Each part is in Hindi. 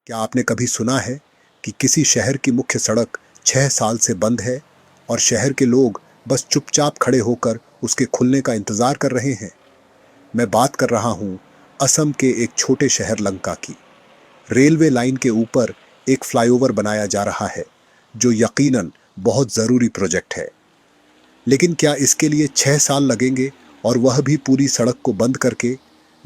क्या आपने कभी सुना है कि किसी शहर की मुख्य सड़क 6 साल से बंद है और शहर के लोग बस चुपचाप खड़े होकर उसके खुलने का इंतजार कर रहे हैं? मैं बात कर रहा हूं असम के एक छोटे शहर लंका की। रेलवे लाइन के ऊपर एक फ्लाईओवर बनाया जा रहा है, जो यकीनन बहुत जरूरी प्रोजेक्ट है। लेकिन क्या इसके लिए 6 साल लगेंगे, और वह भी पूरी सड़क को बंद करके?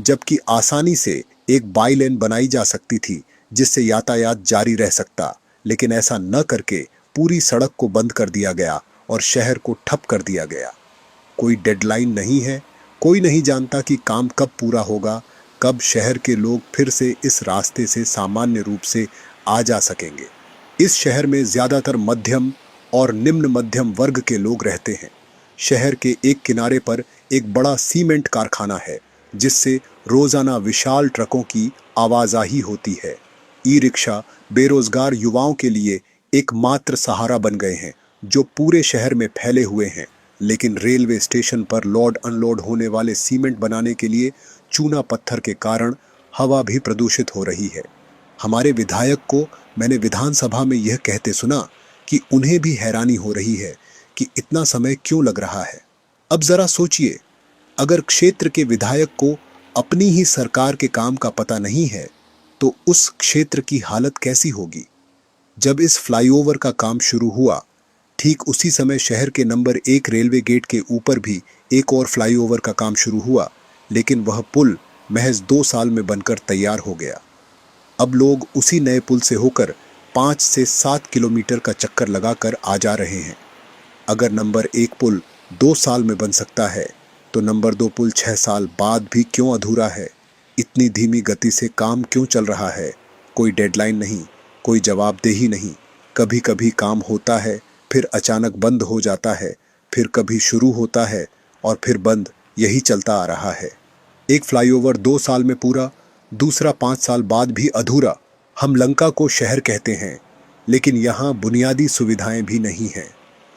जबकि आसानी से एक बाई लेन बनाई जा सकती थी जिससे यातायात जारी रह सकता। लेकिन ऐसा न करके पूरी सड़क को बंद कर दिया गया और शहर को ठप कर दिया गया। कोई डेडलाइन नहीं है, कोई नहीं जानता कि काम कब पूरा होगा, कब शहर के लोग फिर से इस रास्ते से सामान्य रूप से आ जा सकेंगे। इस शहर में ज्यादातर मध्यम और निम्न मध्यम वर्ग के लोग रहते हैं। शहर के एक किनारे पर एक बड़ा सीमेंट कारखाना है, जिससे रोजाना विशाल ट्रकों की आवाजाही होती है। ई रिक्शा बेरोजगार युवाओं के लिए एकमात्र सहारा बन गए हैं, जो पूरे शहर में फैले हुए हैं। लेकिन रेलवे स्टेशन पर लोड अनलोड होने वाले सीमेंट बनाने के लिए चूना पत्थर के कारण हवा भी प्रदूषित हो रही है। हमारे विधायक को मैंने विधानसभा में यह कहते सुना कि उन्हें भी हैरानी हो रही है कि इतना समय क्यों लग रहा है। अब जरा सोचिए, अगर क्षेत्र के विधायक को अपनी ही सरकार के काम का पता नहीं है, तो उस क्षेत्र की हालत कैसी होगी। जब इस फ्लाईओवर का काम शुरू हुआ, ठीक उसी समय शहर के नंबर 1 रेलवे गेट के ऊपर भी एक और फ्लाईओवर का काम शुरू हुआ, लेकिन वह पुल महज 2 साल में बनकर तैयार हो गया। अब लोग उसी नए पुल से होकर 5 से 7 किलोमीटर का चक्कर लगाकर आ जा रहे हैं। अगर नंबर 1 पुल 2 साल में बन सकता है, तो नंबर 2 पुल 6 साल बाद भी क्यों अधूरा है? इतनी धीमी गति से काम क्यों चल रहा है? कोई डेडलाइन नहीं, कोई जवाबदेही नहीं। कभी कभी काम होता है, फिर अचानक बंद हो जाता है, फिर कभी शुरू होता है और फिर बंद। यही चलता आ रहा है। एक फ्लाईओवर 2 साल में पूरा, दूसरा 5 साल बाद भी अधूरा। हम लंका को शहर कहते हैं, लेकिन यहाँ बुनियादी सुविधाएं भी नहीं हैं।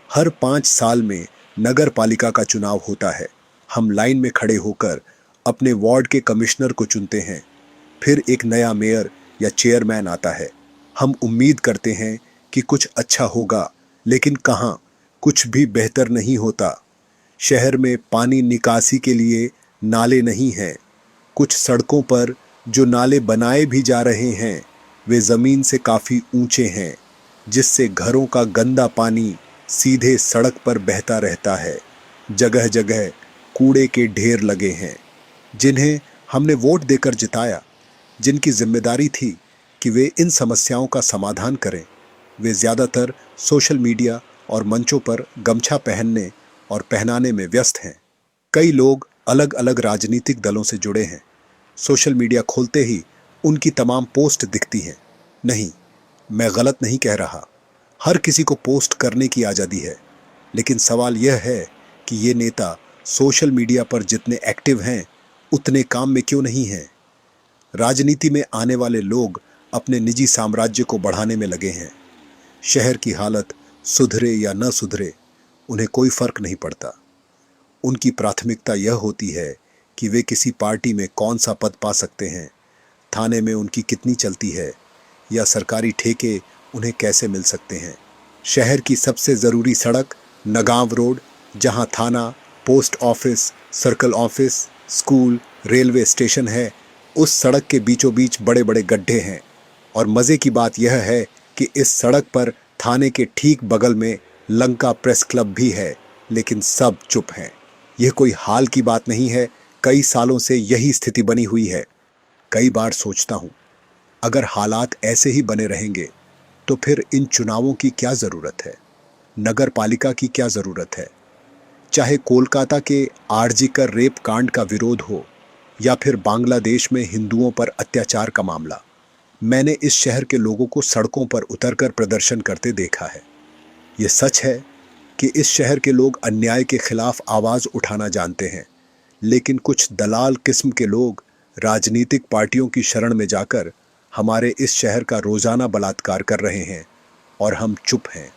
हर 5 साल में नगर पालिका का चुनाव होता है। हम लाइन में खड़े होकर अपने वार्ड के कमिश्नर को चुनते हैं। फिर एक नया मेयर या चेयरमैन आता है। हम उम्मीद करते हैं कि कुछ अच्छा होगा, लेकिन कहाँ, कुछ भी बेहतर नहीं होता। शहर में पानी निकासी के लिए नाले नहीं हैं। कुछ सड़कों पर जो नाले बनाए भी जा रहे हैं, वे जमीन से काफी ऊंचे हैं, जिससे घरों का गंदा पानी सीधे सड़क पर बहता रहता है। जगह जगह कूड़े के ढेर लगे हैं। जिन्हें हमने वोट देकर जिताया, जिनकी जिम्मेदारी थी कि वे इन समस्याओं का समाधान करें, वे ज्यादातर सोशल मीडिया और मंचों पर गमछा पहनने और पहनाने में व्यस्त हैं। कई लोग अलग अलग राजनीतिक दलों से जुड़े हैं। सोशल मीडिया खोलते ही उनकी तमाम पोस्ट दिखती हैं। नहीं, मैं गलत नहीं कह रहा। हर किसी को पोस्ट करने की आज़ादी है। लेकिन सवाल यह है कि ये नेता सोशल मीडिया पर जितने एक्टिव हैं, उतने काम में क्यों नहीं हैं। राजनीति में आने वाले लोग अपने निजी साम्राज्य को बढ़ाने में लगे हैं। शहर की हालत सुधरे या न सुधरे, उन्हें कोई फर्क नहीं पड़ता। उनकी प्राथमिकता यह होती है कि वे किसी पार्टी में कौन सा पद पा सकते हैं, थाने में उनकी कितनी चलती है, या सरकारी ठेके उन्हें कैसे मिल सकते हैं। शहर की सबसे ज़रूरी सड़क नगांव रोड, जहां थाना, post office, circle office, school, railway station है, उस सड़क के बीचों बीच बड़े बड़े गड्ढे हैं। और मज़े की बात यह है कि इस सड़क पर थाने के ठीक बगल में लंका प्रेस क्लब भी है, लेकिन सब चुप हैं। यह कोई हाल की बात नहीं है, कई सालों से यही स्थिति बनी हुई है। कई बार सोचता हूँ, अगर हालात ऐसे ही बने रहेंगे, तो फिर इन चुनावों की क्या ज़रूरत है, नगर पालिका की क्या ज़रूरत है। चाहे कोलकाता के आरजीकर रेप कांड का विरोध हो, या फिर बांग्लादेश में हिंदुओं पर अत्याचार का मामला, मैंने इस शहर के लोगों को सड़कों पर उतरकर प्रदर्शन करते देखा है। यह सच है कि इस शहर के लोग अन्याय के खिलाफ आवाज़ उठाना जानते हैं, लेकिन कुछ दलाल किस्म के लोग राजनीतिक पार्टियों की शरण में जाकर हमारे इस शहर का रोजाना बलात्कार कर रहे हैं, और हम चुप हैं।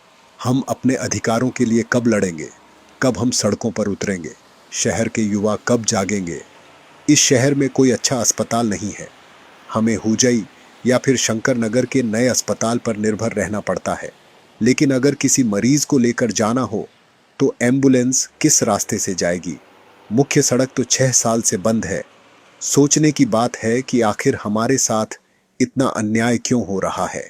हम अपने अधिकारों के लिए कब लड़ेंगे, कब हम सड़कों पर उतरेंगे, शहर के युवा कब जागेंगे। इस शहर में कोई अच्छा अस्पताल नहीं है। हमें हुजई या फिर शंकर नगर के नए अस्पताल पर निर्भर रहना पड़ता है। लेकिन अगर किसी मरीज को लेकर जाना हो तो एम्बुलेंस किस रास्ते से जाएगी? मुख्य सड़क तो 6 साल से बंद है। सोचने की बात है कि आखिर हमारे साथ इतना अन्याय क्यों हो रहा है,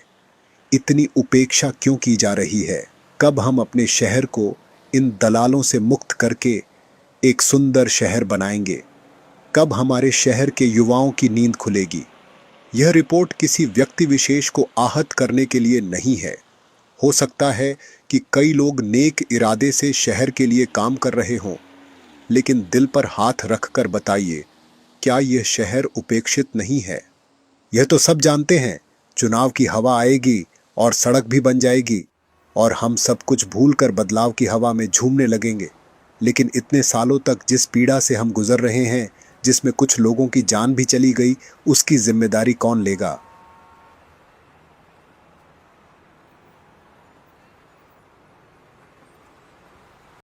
इतनी उपेक्षा क्यों की जा रही है। कब हम अपने शहर को इन दलालों से मुक्त करके एक सुंदर शहर बनाएंगे? कब हमारे शहर के युवाओं की नींद खुलेगी? यह रिपोर्ट किसी व्यक्ति विशेष को आहत करने के लिए नहीं है। हो सकता है कि कई लोग नेक इरादे से शहर के लिए काम कर रहे हों, लेकिन दिल पर हाथ रखकर बताइए, क्या यह शहर उपेक्षित नहीं है? यह तो सब जानते हैं, चुनाव की हवा आएगी और सड़क भी बन जाएगी और हम सब कुछ भूलकर बदलाव की हवा में झूमने लगेंगे। लेकिन इतने सालों तक जिस पीड़ा से हम गुजर रहे हैं, जिसमें कुछ लोगों की जान भी चली गई, उसकी जिम्मेदारी कौन लेगा?